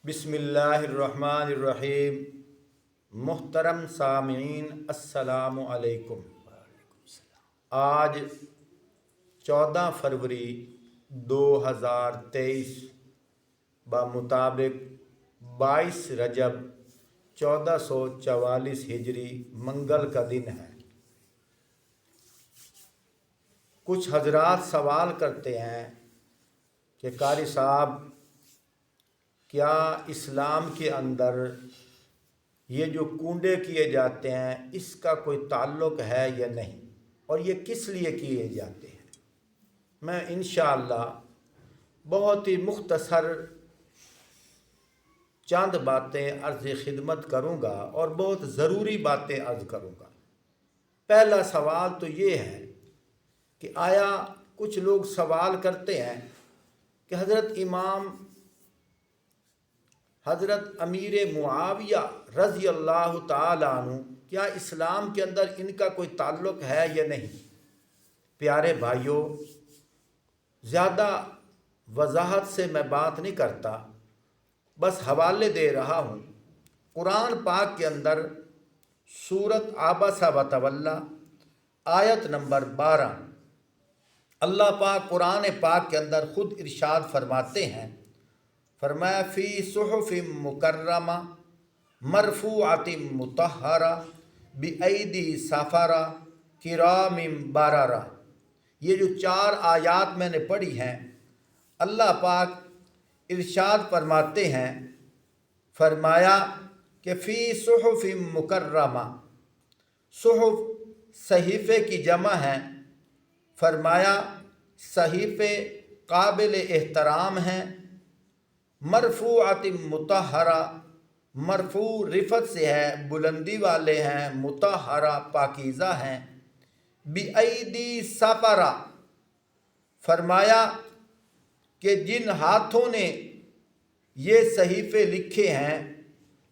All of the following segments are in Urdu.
بسم اللہ الرحمن الرحیم۔ محترم سامعین السلام علیکم۔ آج 14 فروری 2023 بمطابق 22 رجب 1444 ہجری منگل کا دن ہے۔ کچھ حضرات سوال کرتے ہیں کہ قاری صاحب کیا اسلام کے اندر یہ جو کنڈے کیے جاتے ہیں اس کا کوئی تعلق ہے یا نہیں، اور یہ کس لیے کیے جاتے ہیں؟ میں انشاءاللہ بہت ہی مختصر چند باتیں عرض خدمت کروں گا اور بہت ضروری باتیں عرض کروں گا۔ پہلا سوال تو یہ ہے کہ آیا کچھ لوگ سوال کرتے ہیں کہ حضرت امیر معاویہ رضی اللہ تعالیٰ عنہ کیا اسلام کے اندر ان کا کوئی تعلق ہے یا نہیں؟ پیارے بھائیوں، زیادہ وضاحت سے میں بات نہیں کرتا، بس حوالے دے رہا ہوں۔ قرآن پاک کے اندر سورۃ عبس وتولی آیت نمبر 12 اللہ پاک قرآن پاک کے اندر خود ارشاد فرماتے ہیں، فرمایا فی صحف مکرمہ مرفوعۃ مطہرہ بایدی سفرہ کرام بررہ۔ یہ جو 4 آیات میں نے پڑھی ہیں، اللہ پاک ارشاد فرماتے ہیں، فرمایا کہ فی صحف مکرمہ، صحف صحیفے کی جمع ہے، فرمایا صحیفے قابل احترام ہیں، مرفوعۃ مطہرہ، مرفوع رفعت سے ہے، بلندی والے ہیں، مطہرہ پاکیزہ ہیں، بایدی سفرہ، فرمایا کہ جن ہاتھوں نے یہ صحیفے لکھے ہیں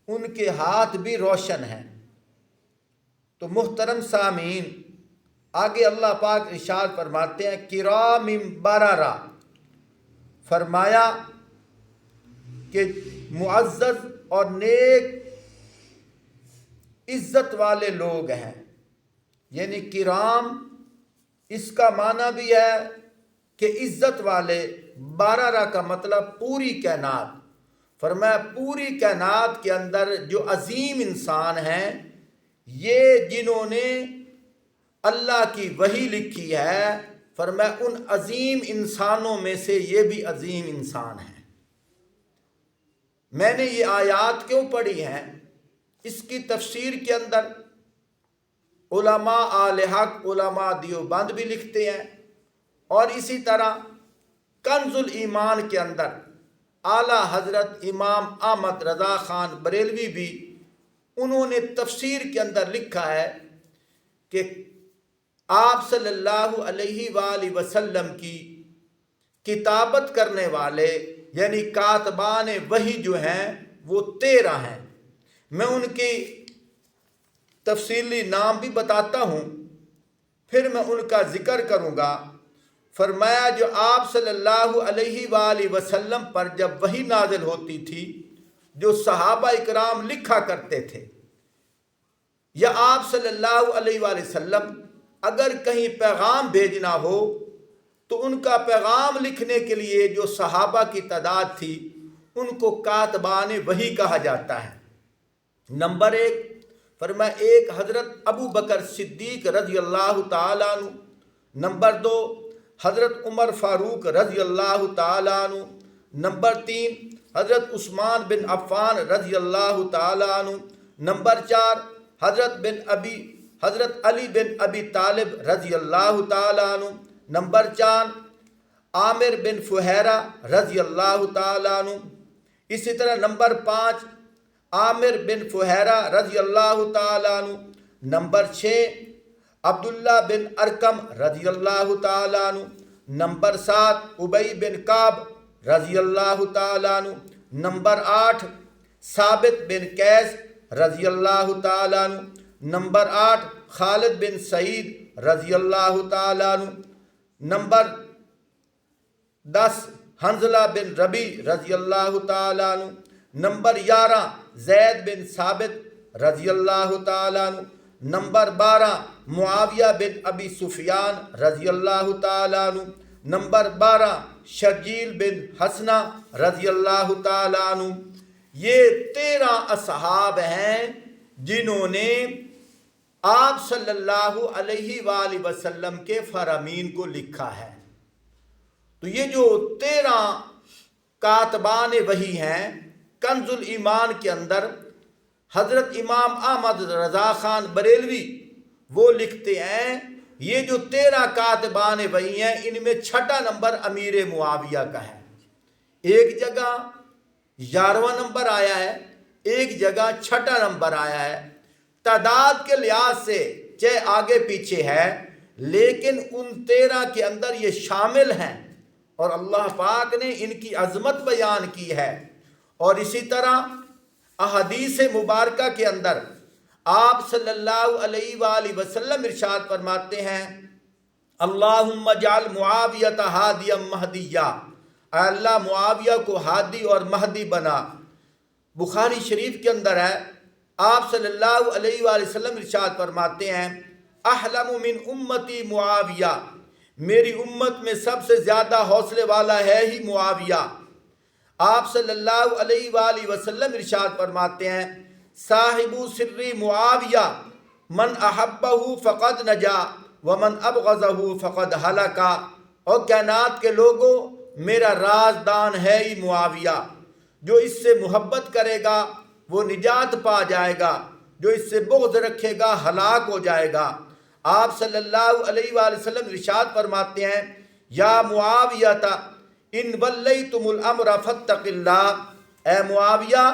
ان کے ہاتھ بھی روشن ہیں۔ تو محترم سامعین، آگے اللہ پاک ارشاد فرماتے ہیں کرام بررہ، فرمایا کہ معزز اور نیک عزت والے لوگ ہیں۔ یعنی کرام اس کا معنی بھی ہے کہ عزت والے، بررہ کا مطلب پوری کائنات۔ فرمایا پوری کائنات کے اندر جو عظیم انسان ہیں، یہ جنہوں نے اللہ کی وحی لکھی ہے، فرمایا ان عظیم انسانوں میں سے یہ بھی عظیم انسان ہیں۔ میں نے یہ آیات کیوں پڑھی ہیں؟ اس کی تفسیر کے اندر علماء اہل حق، علماء دیوبند بھی لکھتے ہیں، اور اسی طرح کنز الایمان کے اندر اعلیٰ حضرت امام احمد رضا خان بریلوی بھی انہوں نے تفسیر کے اندر لکھا ہے کہ آپ صلی اللہ علیہ وآلہ وسلم کی کتابت کرنے والے یعنی کاتبان وحی جو ہیں وہ 13 ہیں۔ میں ان کی تفصیلی نام بھی بتاتا ہوں، پھر میں ان کا ذکر کروں گا۔ فرمایا جو آپ صلی اللہ علیہ وآلہ وسلم پر جب وحی نازل ہوتی تھی، جو صحابہ اکرام لکھا کرتے تھے، یا آپ صلی اللہ علیہ وآلہ وسلم اگر کہیں پیغام بھیجنا ہو تو ان کا پیغام لکھنے کے لیے جو صحابہ کی تعداد تھی ان کو کاتبان وحی کہا جاتا ہے۔ نمبر 1، فرمایا ایک حضرت ابو بکر صدیق رضی اللہ تعالیٰ عنہ، نمبر 2 حضرت عمر فاروق رضی اللہ تعالیٰ عنہ، نمبر 3 حضرت عثمان بن عفان رضی اللہ تعالیٰ عنہ، نمبر 4 حضرت علی بن ابی طالب رضی اللہ تعالیٰ عنہ، نمبر 4 عامر بن فہیرہ رضی اللہ تعالیٰ عنہ، اسی طرح نمبر 5 عامر بن فہیرہ رضی اللہ تعالیٰ عنہ، نمبر 6 عبداللہ بن ارقم رضی اللہ تعالیٰ عنہ، نمبر 7 ابی بن کعب رضی اللہ تعالیٰ عنہ، نمبر 8 ثابت بن قیس رضی اللہ تعالیٰ عنہ، نمبر 8 خالد بن سعید رضی اللہ تعالیٰ عنہ، نمبر 10 حنظلہ بن ربی رضی اللہ تعالیٰ عنہ، نمبر 11 زید بن ثابت رضی اللہ تعالیٰ عنہ، نمبر 12 معاویہ بن ابی سفیان رضی اللہ تعالیٰ عنہ، نمبر 12 شرجیل بن حسنہ رضی اللہ تعالیٰ عنہ۔ یہ 13 اصحاب ہیں جنہوں نے آپ صلی اللہ علیہ وآلہ وسلم کے فرامین کو لکھا ہے۔ تو یہ جو 13 کاتبان وحی ہیں، کنز الایمان کے اندر حضرت امام احمد رضا خان بریلوی وہ لکھتے ہیں، یہ جو 13 کاتبان وحی ہیں ان میں 6 نمبر امیر معاویہ کا ہے۔ ایک جگہ 11واں نمبر آیا ہے، ایک جگہ 6 نمبر آیا ہے۔ تعداد کے لحاظ سے چاہے آگے پیچھے ہے، لیکن ان 13 کے اندر یہ شامل ہیں اور اللہ پاک نے ان کی عظمت بیان کی ہے۔ اور اسی طرح احادیث مبارکہ کے اندر آپ صلی اللہ علیہ وآلہ وسلم ارشاد فرماتے ہیں، اللہم اجعل معاویۃ ہادیا مہدیہ، اے اللہ معاویہ کو ہادی اور مہدی بنا۔ بخاری شریف کے اندر ہے، آپ صلی اللہ علیہ وآلہ وسلم ارشاد فرماتے ہیں، احلم من امتی معاویہ، میری امت میں سب سے زیادہ حوصلے والا ہے ہی معاویہ۔ آپ صلی اللہ علیہ وآلہ وسلم ارشاد فرماتے ہیں، صاحب سری معاویہ من احبہ فقد نجا ومن ابغضہ فقد ہلکا۔ اور کائنات کے لوگوں، میرا رازدان ہے ہی معاویہ، جو اس سے محبت کرے گا وہ نجات پا جائے گا، جو اس سے بغض رکھے گا ہلاک ہو جائے گا۔ آپ صلی اللہ علیہ وآلہ وسلم ارشاد فرماتے ہیں، یا معاویہ ان ولیتم الامر فاتق اللہ، اے معاویہ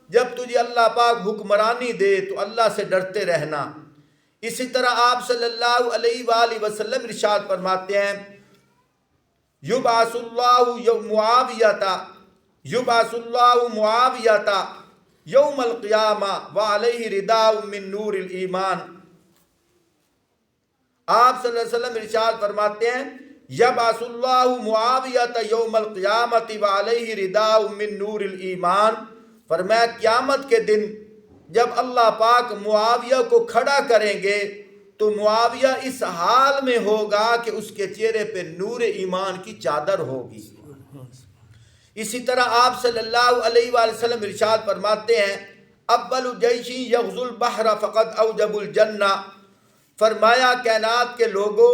جب تجھے اللہ پاک حکمرانی دے تو اللہ سے ڈرتے رہنا۔ اسی طرح آپ صلی اللہ علیہ وآلہ وسلم ارشاد فرماتے ہیں، یبعث اللہ معاویہ یوم القیامہ وعلیہ رداء من نور الایمان۔ آپ صلی اللہ علیہ وسلم ارشاد فرماتے ہیں، یبعث اللہ معاویہ یوم القیامۃ وعلیہ رداء من نور الایمان۔ فرمایا قیامت کے دن جب اللہ پاک معاویہ کو کھڑا کریں گے تو معاویہ اس حال میں ہوگا کہ اس کے چہرے پہ نور ایمان کی چادر ہوگی۔ اسی طرح آپ صلی اللہ علیہ وآلہ وسلم ارشاد فرماتے ہیں، اول جیشی یغزو البحر فقد اوجب الجنہ۔ فرمایا کائنات کے لوگوں،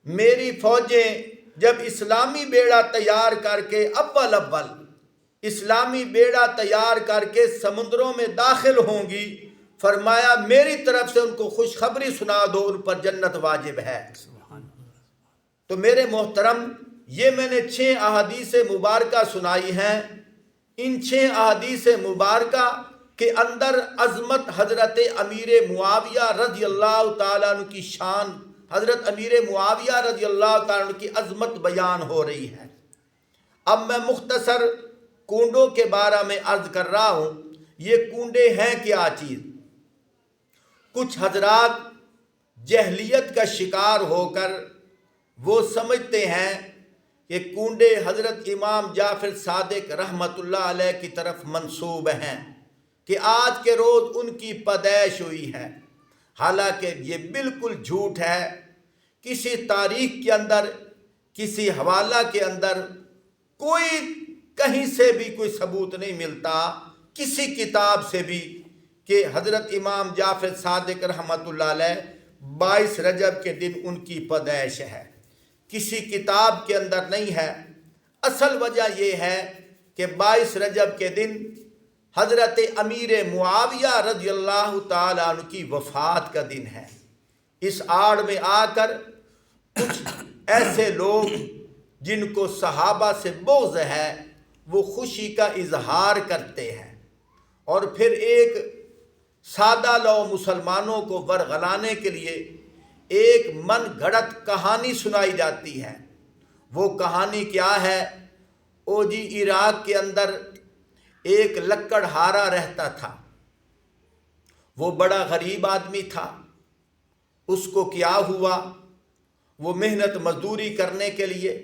میری فوجیں جب اسلامی بیڑا تیار کر کے اول اسلامی بیڑا تیار کر کے سمندروں میں داخل ہوں گی، فرمایا میری طرف سے ان کو خوشخبری سنا دو، ان پر جنت واجب ہے۔ تو میرے محترم، یہ میں نے 6 احادیث مبارکہ سنائی ہیں۔ ان 6 احادیث مبارکہ کے اندر عظمت حضرت امیر معاویہ رضی اللہ تعالیٰ عنہ کی شان، حضرت امیر معاویہ رضی اللہ تعالیٰ عنہ کی عظمت بیان ہو رہی ہے۔ اب میں مختصر کنڈوں کے بارے میں عرض کر رہا ہوں۔ یہ کنڈے ہیں کیا چیز؟ کچھ حضرات جہلیت کا شکار ہو کر وہ سمجھتے ہیں کہ کنڈے حضرت امام جعفر صادق رحمۃ اللہ علیہ کی طرف منسوب ہیں، کہ آج کے روز ان کی پیدائش ہوئی ہے۔ حالانکہ یہ بالکل جھوٹ ہے۔ کسی تاریخ کے اندر، کسی حوالہ کے اندر کوئی کہیں سے بھی کوئی ثبوت نہیں ملتا، کسی کتاب سے بھی، کہ حضرت امام جعفر صادق رحمۃ اللہ علیہ 22 رجب کے دن ان کی پیدائش ہے۔ کسی کتاب کے اندر نہیں ہے۔ اصل وجہ یہ ہے کہ 22 رجب کے دن حضرت امیر معاویہ رضی اللہ تعالیٰ عنہ کی وفات کا دن ہے۔ اس آڑ میں آ کر کچھ ایسے لوگ جن کو صحابہ سے بغض ہے وہ خوشی کا اظہار کرتے ہیں، اور پھر ایک سادہ لو مسلمانوں کو ورغلانے کے لیے ایک من گھڑت کہانی سنائی جاتی ہے۔ وہ کہانی کیا ہے؟ او جی، عراق کے اندر ایک لکڑہارا رہتا تھا۔ وہ بڑا غریب آدمی تھا۔ اس کو کیا ہوا؟ وہ محنت مزدوری کرنے کے لیے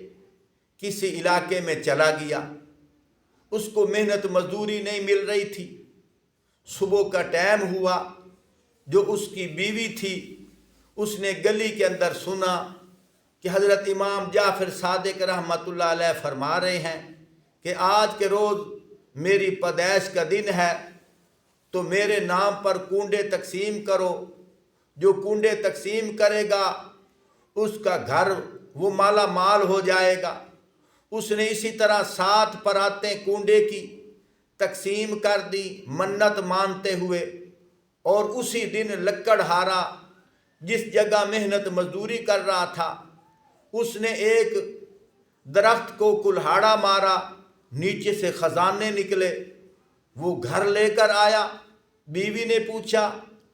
کسی علاقے میں چلا گیا۔ اس کو محنت مزدوری نہیں مل رہی تھی۔ صبح کا ٹائم ہوا، جو اس کی بیوی تھی اس نے گلی کے اندر سنا کہ حضرت امام جعفر صادق رحمۃ اللہ علیہ فرما رہے ہیں کہ آج کے روز میری پیدائش کا دن ہے، تو میرے نام پر کنڈے تقسیم کرو۔ جو کنڈے تقسیم کرے گا اس کا گھر وہ مالا مال ہو جائے گا۔ اس نے اسی طرح 7 پراتیں کنڈے کی تقسیم کر دی منت مانتے ہوئے، اور اسی دن لکڑ ہارا جس جگہ محنت مزدوری کر رہا تھا اس نے ایک درخت کو کلہاڑا مارا، نیچے سے خزانے نکلے، وہ گھر لے کر آیا۔ بیوی نے پوچھا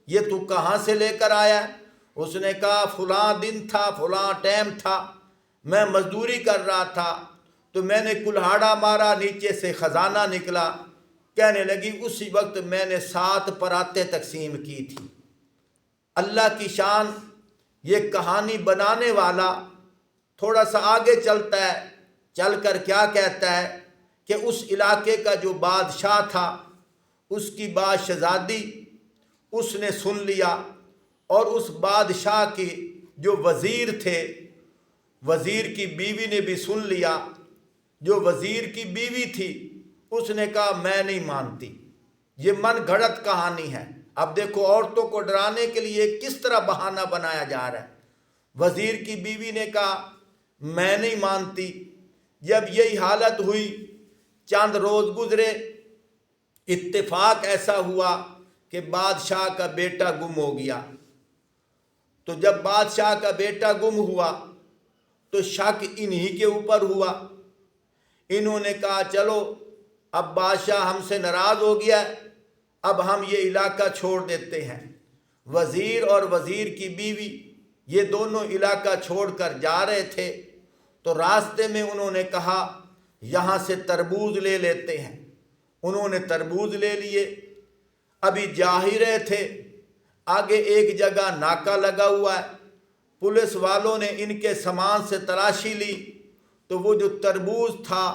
یہ تو کہاں سے لے کر آیا ہے؟ اس نے کہا فلاں دن تھا، فلاں ٹائم تھا، میں مزدوری کر رہا تھا تو میں نے کلہاڑا مارا، نیچے سے خزانہ نکلا۔ کہنے لگی اسی وقت میں نے 7 پراتیں تقسیم کی تھی۔ اللہ کی شان، یہ کہانی بنانے والا تھوڑا سا آگے چلتا ہے، چل کر کیا کہتا ہے کہ اس علاقے کا جو بادشاہ تھا اس کی بات شہزادی اس نے سن لیا، اور اس بادشاہ کے جو وزیر تھے، وزیر کی بیوی نے بھی سن لیا۔ جو وزیر کی بیوی تھی اس نے کہا میں نہیں مانتی، یہ من گھڑت کہانی ہے۔ اب دیکھو عورتوں کو ڈرانے کے لیے کس طرح بہانہ بنایا جا رہا ہے۔ وزیر کی بیوی نے کہا میں نہیں مانتی۔ جب یہی حالت ہوئی، چند روز گزرے، اتفاق ایسا ہوا کہ بادشاہ کا بیٹا گم ہو گیا۔ تو جب بادشاہ کا بیٹا گم ہوا تو شک انہی کے اوپر ہوا۔ انہوں نے کہا چلو اب بادشاہ ہم سے ناراض ہو گیا ہے، اب ہم یہ علاقہ چھوڑ دیتے ہیں۔ وزیر اور وزیر کی بیوی یہ دونوں علاقہ چھوڑ کر جا رہے تھے، تو راستے میں انہوں نے کہا یہاں سے تربوز لے لیتے ہیں۔ انہوں نے تربوز لے لیے۔ ابھی جا ہی رہے تھے، آگے ایک جگہ ناکہ لگا ہوا ہے، پولیس والوں نے ان کے سامان سے تلاشی لی، تو وہ جو تربوز تھا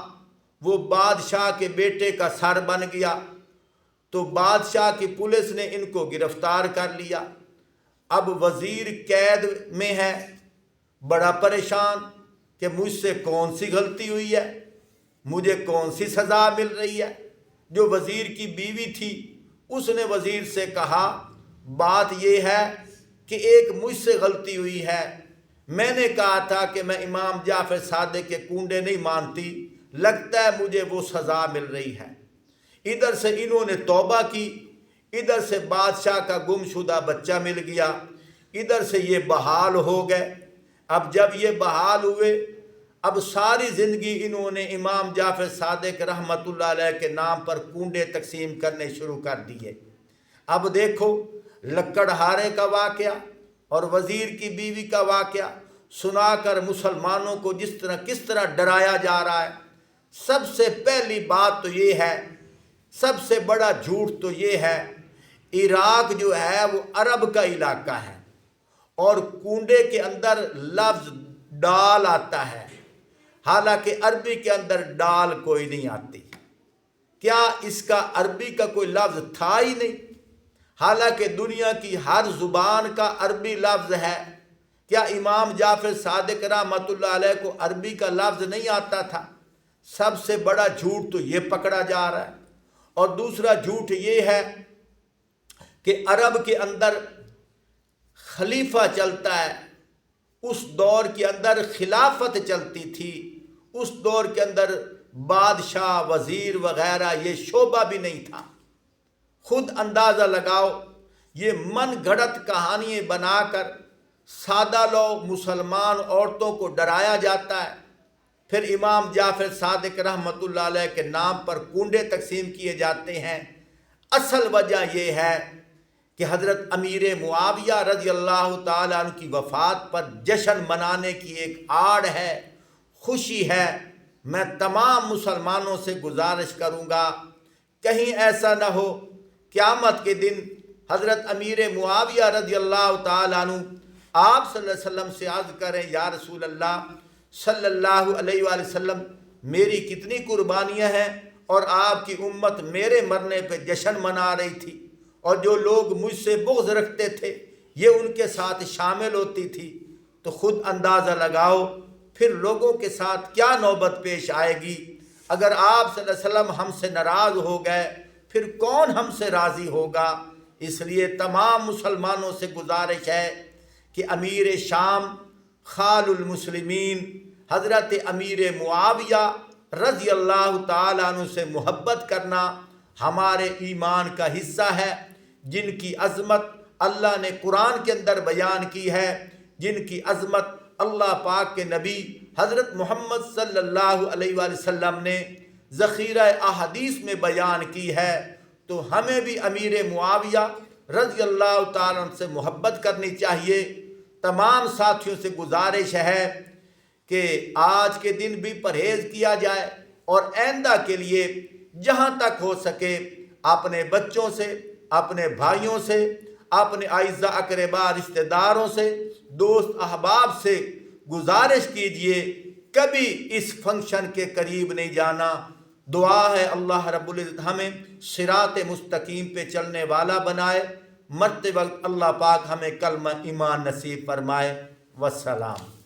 وہ بادشاہ کے بیٹے کا سر بن گیا۔ تو بادشاہ کی پولیس نے ان کو گرفتار کر لیا۔ اب وزیر قید میں ہے، بڑا پریشان کہ مجھ سے کون سی غلطی ہوئی ہے، مجھے کون سی سزا مل رہی ہے۔ جو وزیر کی بیوی تھی اس نے وزیر سے کہا بات یہ ہے کہ ایک مجھ سے غلطی ہوئی ہے، میں نے کہا تھا کہ میں امام جعفر صادق کے کنڈے نہیں مانتی، لگتا ہے مجھے وہ سزا مل رہی ہے۔ ادھر سے انہوں نے توبہ کی، ادھر سے بادشاہ کا گم شدہ بچہ مل گیا، ادھر سے یہ بحال ہو گئے۔ اب جب یہ بحال ہوئے، اب ساری زندگی انہوں نے امام جعفر صادق رحمۃ اللہ علیہ کے نام پر کنڈے تقسیم کرنے شروع کر دیے۔ اب دیکھو لکڑ ہارے کا واقعہ اور وزیر کی بیوی کا واقعہ سنا کر مسلمانوں کو کس طرح ڈرایا جا رہا ہے۔ سب سے پہلی بات تو یہ ہے، سب سے بڑا جھوٹ تو یہ ہے، عراق جو ہے وہ عرب کا علاقہ ہے، اور کنڈے کے اندر لفظ ڈال آتا ہے، حالانکہ عربی کے اندر ڈال کوئی نہیں آتی۔ کیا اس کا عربی کا کوئی لفظ تھا ہی نہیں؟ حالانکہ دنیا کی ہر زبان کا عربی لفظ ہے۔ کیا امام جعفر صادق رحمۃ اللہ علیہ کو عربی کا لفظ نہیں آتا تھا؟ سب سے بڑا جھوٹ تو یہ پکڑا جا رہا ہے۔ اور دوسرا جھوٹ یہ ہے کہ عرب کے اندر خلیفہ چلتا ہے، اس دور کے اندر خلافت چلتی تھی، اس دور کے اندر بادشاہ وزیر وغیرہ یہ شعبہ بھی نہیں تھا۔ خود اندازہ لگاؤ، یہ من گھڑت کہانیاں بنا کر سادہ لوگ مسلمان عورتوں کو ڈرایا جاتا ہے، پھر امام جعفر صادق رحمۃ اللہ علیہ کے نام پر کنڈے تقسیم کیے جاتے ہیں۔ اصل وجہ یہ ہے کہ حضرت امیر معاویہ رضی اللہ تعالیٰ عنہ کی وفات پر جشن منانے کی ایک آڑ ہے، خوشی ہے۔ میں تمام مسلمانوں سے گزارش کروں گا کہیں ایسا نہ ہو قیامت کے دن حضرت امیر معاویہ رضی اللہ تعالیٰ عنہ آپ صلی اللہ علیہ وسلم سے عرض کریں یا رسول اللہ صلی اللہ علیہ وآلہ وسلم، میری کتنی قربانیاں ہیں اور آپ کی امت میرے مرنے پہ جشن منا رہی تھی، اور جو لوگ مجھ سے بغض رکھتے تھے یہ ان کے ساتھ شامل ہوتی تھی، تو خود اندازہ لگاؤ پھر لوگوں کے ساتھ کیا نوبت پیش آئے گی۔ اگر آپ صلی اللہ علیہ وسلم ہم سے ناراض ہو گئے پھر کون ہم سے راضی ہوگا؟ اس لیے تمام مسلمانوں سے گزارش ہے کہ امیر شام خال المسلمین حضرت امیر معاویہ رضی اللہ تعالیٰ عنہ سے محبت کرنا ہمارے ایمان کا حصہ ہے، جن کی عظمت اللہ نے قرآن کے اندر بیان کی ہے، جن کی عظمت اللہ پاک کے نبی حضرت محمد صلی اللہ علیہ وآلہ وسلم نے ذخیرہ احادیث میں بیان کی ہے، تو ہمیں بھی امیر معاویہ رضی اللہ تعالیٰ عنہ سے محبت کرنی چاہیے۔ تمام ساتھیوں سے گزارش ہے کہ آج کے دن بھی پرہیز کیا جائے، اور آئندہ کے لیے جہاں تک ہو سکے اپنے بچوں سے، اپنے بھائیوں سے، اپنے اعزاء اقربا رشتہ داروں سے، دوست احباب سے گزارش کیجئے کبھی اس فنکشن کے قریب نہیں جانا۔ دعا ہے اللہ رب العزت ہمیں صراط مستقیم پہ چلنے والا بنائے، مرتے وقت اللہ پاک ہمیں کلمہ ایمان نصیب فرمائے۔ والسلام۔